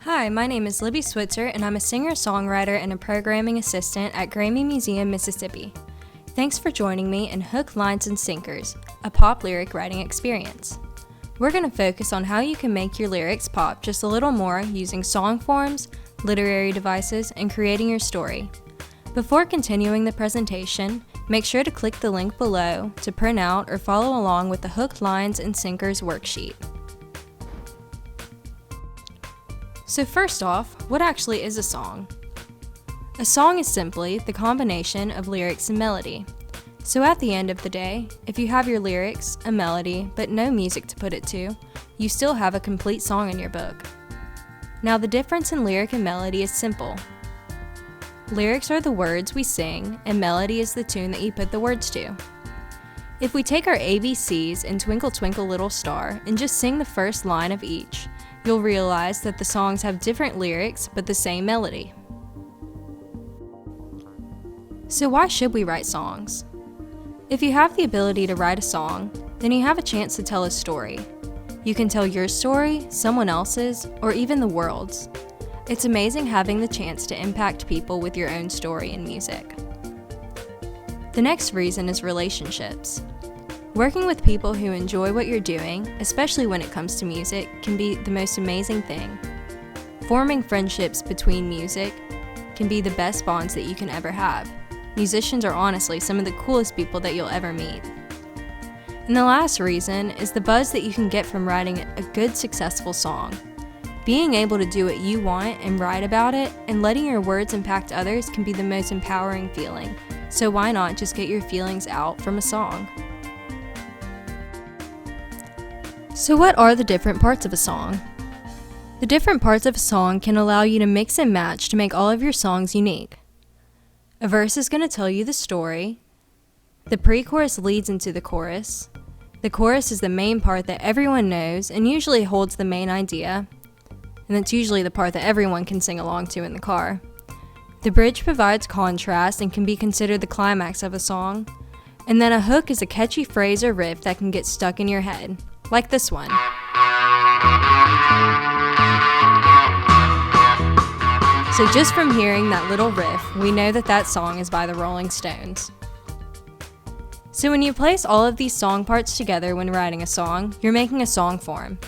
Hi, my name is Libby Switzer, and I'm a singer-songwriter and a programming assistant at GRAMMY Museum Mississippi. Thanks for joining me in Hook, Lines, and Sinkers, a pop lyric writing experience. We're going to focus on how you can make your lyrics pop just a little more using song forms, literary devices, and creating your story. Before continuing the presentation, make sure to click the link below to print out or follow along with the Hook, Lines, and Sinkers worksheet. So first off, what actually is a song? A song is simply the combination of lyrics and melody. So at the end of the day, if you have your lyrics, a melody, but no music to put it to, you still have a complete song in your book. Now the difference in lyric and melody is simple. Lyrics are the words we sing, and melody is the tune that you put the words to. If we take our ABCs and Twinkle Twinkle Little Star and just sing the first line of each, you'll realize that the songs have different lyrics but the same melody. So why should we write songs? If you have the ability to write a song, then you have a chance to tell a story. You can tell your story, someone else's, or even the world's. It's amazing having the chance to impact people with your own story in music. The next reason is relationships. Working with people who enjoy what you're doing, especially when it comes to music, can be the most amazing thing. Forming friendships between music can be the best bonds that you can ever have. Musicians are honestly some of the coolest people that you'll ever meet. And the last reason is the buzz that you can get from writing a good, successful song. Being able to do what you want and write about it, and letting your words impact others can be the most empowering feeling. So why not just get your feelings out from a song? So what are the different parts of a song? The different parts of a song can allow you to mix and match to make all of your songs unique. A verse is going to tell you the story. The pre-chorus leads into the chorus. The chorus is the main part that everyone knows and usually holds the main idea. And that's usually the part that everyone can sing along to in the car. The bridge provides contrast and can be considered the climax of a song. And then a hook is a catchy phrase or riff that can get stuck in your head. Like this one. So just from hearing that little riff, we know that that song is by the Rolling Stones. So when you place all of these song parts together when writing a song, you're making a song form.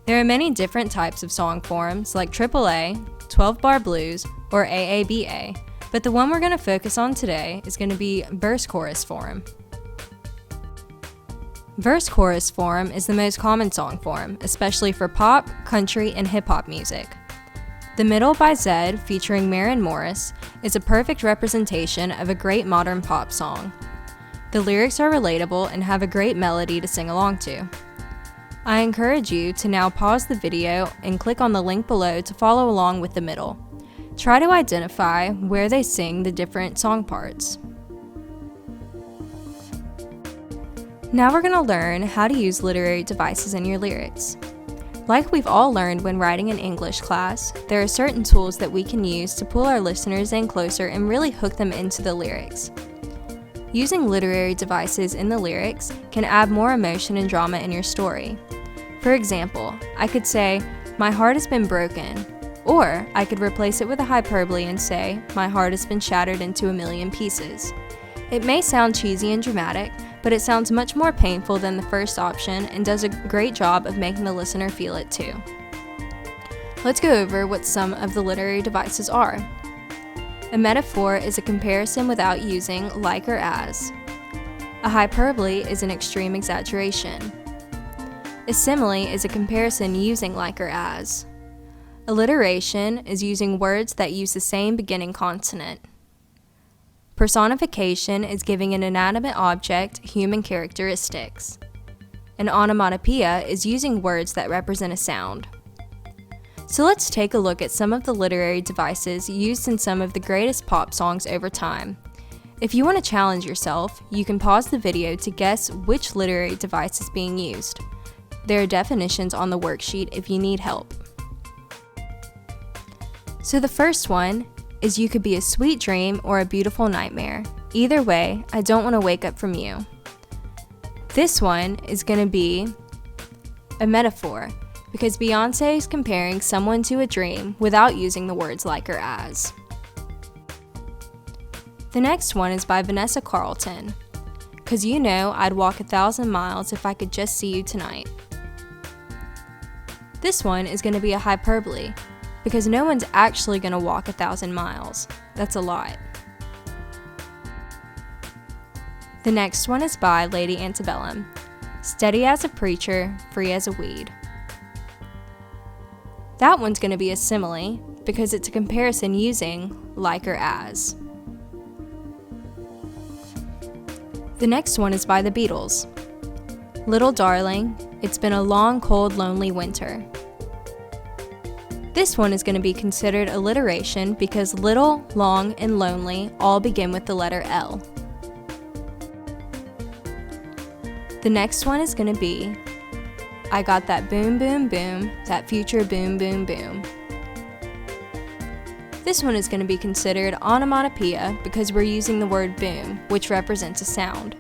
There are many different types of song forms like AAA, 12-bar blues, or AABA, but the one we're going to focus on today is going to be verse-chorus form. Verse-chorus form is the most common song form, especially for pop, country, and hip-hop music. The Middle by Zedd, featuring Maren Morris, is a perfect representation of a great modern pop song. The lyrics are relatable and have a great melody to sing along to. I encourage you to now pause the video and click on the link below to follow along with the middle. Try to identify where they sing the different song parts. Now we're going to learn how to use literary devices in your lyrics. Like we've all learned when writing in English class, there are certain tools that we can use to pull our listeners in closer and really hook them into the lyrics. Using literary devices in the lyrics can add more emotion and drama in your story. For example, I could say, "My heart has been broken," or I could replace it with a hyperbole and say, "My heart has been shattered into a million pieces." It may sound cheesy and dramatic, but it sounds much more painful than the first option and does a great job of making the listener feel it too. Let's go over what some of the literary devices are. A metaphor is a comparison without using like or as. A hyperbole is an extreme exaggeration. A simile is a comparison using like or as. Alliteration is using words that use the same beginning consonant. Personification is giving an inanimate object human characteristics. An onomatopoeia is using words that represent a sound. So let's take a look at some of the literary devices used in some of the greatest pop songs over time. If you want to challenge yourself, you can pause the video to guess which literary device is being used. There are definitions on the worksheet if you need help. So the first one is "You could be a sweet dream or a beautiful nightmare. Either way, I don't want to wake up from you." This one is going to be a metaphor. because Beyonce is comparing someone to a dream without using the words like or as. The next one is by Vanessa Carlton, "'Cause you know I'd walk 1,000 miles if I could just see you tonight." This one is going to be a hyperbole, because no one's actually going to walk 1,000 miles. That's a lot. The next one is by Lady Antebellum, "Steady as a preacher, free as a weed." That one's going to be a simile, because it's a comparison using like or as. The next one is by the Beatles, "Little darling, it's been a long, cold, lonely winter." This one is going to be considered alliteration because little, long, and lonely all begin with the letter L. The next one is going to be, "I got that boom, boom, boom, that future boom, boom, boom." This one is going to be considered onomatopoeia because we're using the word boom, which represents a sound.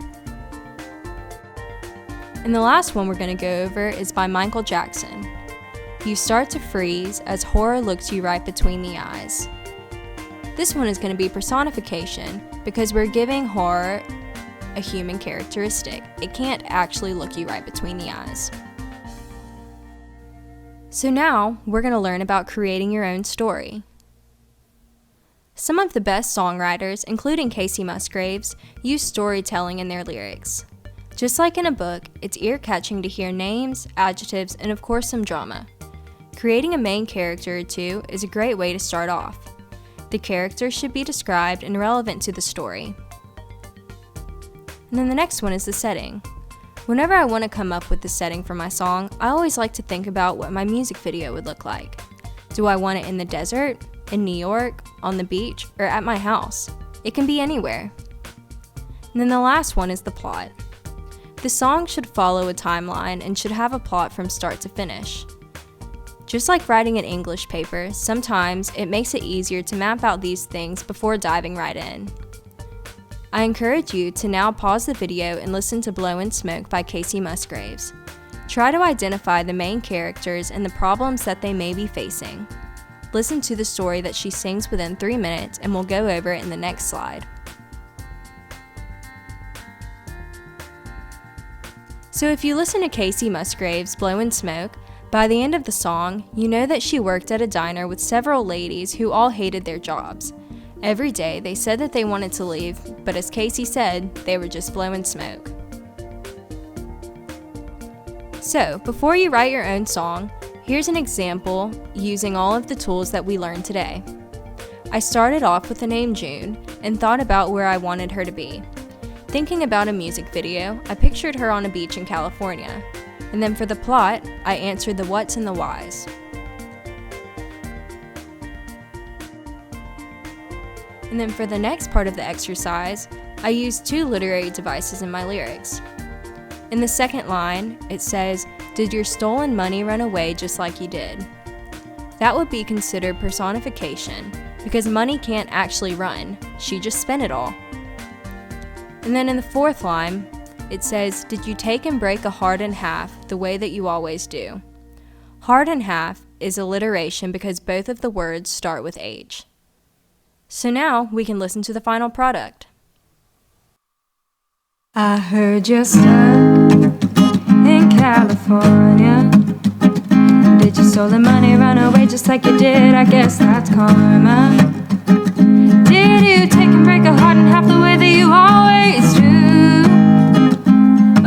And the last one we're going to go over is by Michael Jackson, "You start to freeze as horror looks you right between the eyes." This one is going to be personification because we're giving horror a human characteristic. It can't actually look you right between the eyes. So now we're going to learn about creating your own story. Some of the best songwriters, including Casey Musgraves, use storytelling in their lyrics. Just like in a book, it's ear-catching to hear names, adjectives, and of course some drama. Creating a main character or two is a great way to start off. The character should be described and relevant to the story. And then the next one is the setting. Whenever I want to come up with the setting for my song, I always like to think about what my music video would look like. Do I want it in the desert, in New York, on the beach, or at my house? It can be anywhere. And then the last one is the plot. The song should follow a timeline and should have a plot from start to finish. Just like writing an English paper, sometimes it makes it easier to map out these things before diving right in. I encourage you to now pause the video and listen to Blowin' Smoke by Casey Musgraves. Try to identify the main characters and the problems that they may be facing. Listen to the story that she sings within 3 minutes and we'll go over it in the next slide. So if you listen to Casey Musgraves' Blowin' Smoke, by the end of the song, you know that she worked at a diner with several ladies who all hated their jobs. Every day they said that they wanted to leave, but as Casey said, they were just blowing smoke. So, before you write your own song, here's an example using all of the tools that we learned today. I started off with the name June and thought about where I wanted her to be. Thinking about a music video, I pictured her on a beach in California. And then for the plot, I answered the what's and the whys. And then for the next part of the exercise, I used 2 literary devices in my lyrics. In the second line, it says, "Did your stolen money run away just like you did?" That would be considered personification, because money can't actually run, she just spent it all. And then in the fourth line, it says, "Did you take and break a heart in half the way that you always do?" Heart in half is alliteration because both of the words start with H. So now we can listen to the final product. I heard you're stuck in California. Did your stolen money run away just like you did? I guess that's karma. Did you take and break a heart in half the way that you always do?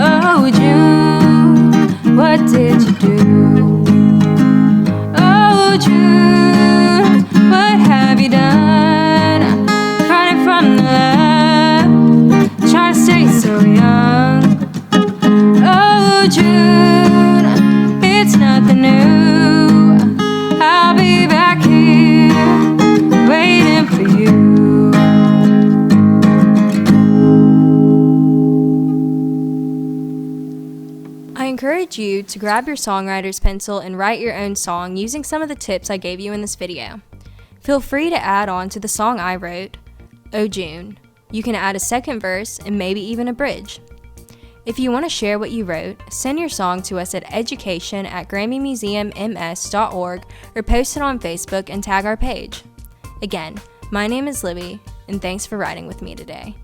Oh, June, what did you do? Oh, June, what have you done? Running from the love, trying to stay so young. Oh, June, it's nothing new. I'll be back here, waiting for you. I encourage you to grab your songwriter's pencil and write your own song using some of the tips I gave you in this video. Feel free to add on to the song I wrote, Oh June. You can add a second verse and maybe even a bridge. If you want to share what you wrote, send your song to us at education@GrammyMuseumMS.org or post it on Facebook and tag our page. Again, my name is Libby, and thanks for writing with me today.